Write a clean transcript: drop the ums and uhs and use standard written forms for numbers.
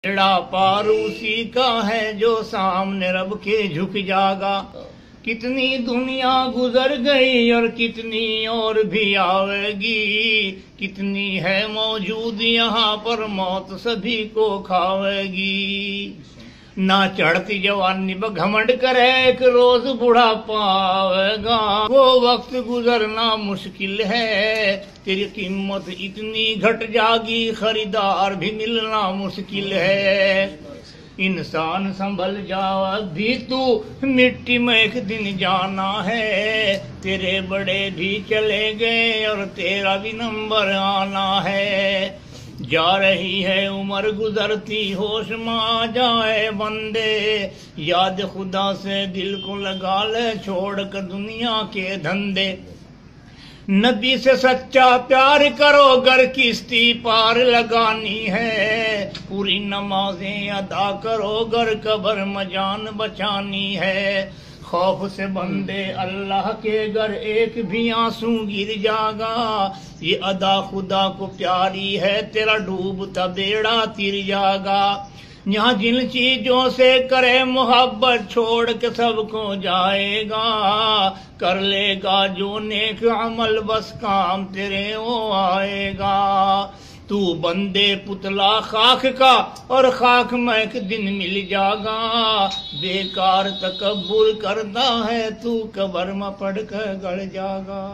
بیڑا پار اسی کا ہے جو سامنے رب کے جھک جاگا۔ کتنی دنیا گزر گئی اور کتنی اور بھی آئے گی، کتنی ہے موجود یہاں پر موت سبھی کو کھاوے گی۔ نہ چڑھتی جوانی پہ گھمنڈ کرے ایک روز بڑھاپا آئے گا، وہ وقت گزرنا مشکل ہے، تیری قیمت اتنی گھٹ جاگی خریدار بھی ملنا مشکل ہے۔ انسان سنبھل جا بھی تو مٹی میں ایک دن جانا ہے، تیرے بڑے بھی چلے گئے اور تیرا بھی نمبر آنا ہے۔ جا رہی ہے عمر گزرتی ہوش میں آ جائے بندے، یاد خدا سے دل کو لگا لے چھوڑ کر دنیا کے دھندے۔ نبی سے سچا پیار کرو گر کشتی پار لگانی ہے، پوری نمازیں ادا کرو گر قبر میں جان بچانی ہے۔ خوف سے بندے اللہ کے گر ایک بھی آنسو گر جاگا، یہ ادا خدا کو پیاری ہے تیرا ڈوبتا بیڑا تر جاگا۔ یہاں جن چیزوں سے کرے محبت چھوڑ کے سب کو جائے گا، کر لے گا جو نیک عمل بس کام تیرے وہ آئے گا۔ تو بندے پتلا خاک کا اور خاک میں ایک دن مل جاگا، بیکار تکبر کرتا ہے تو قبر میں پڑ کر گڑ جاگا۔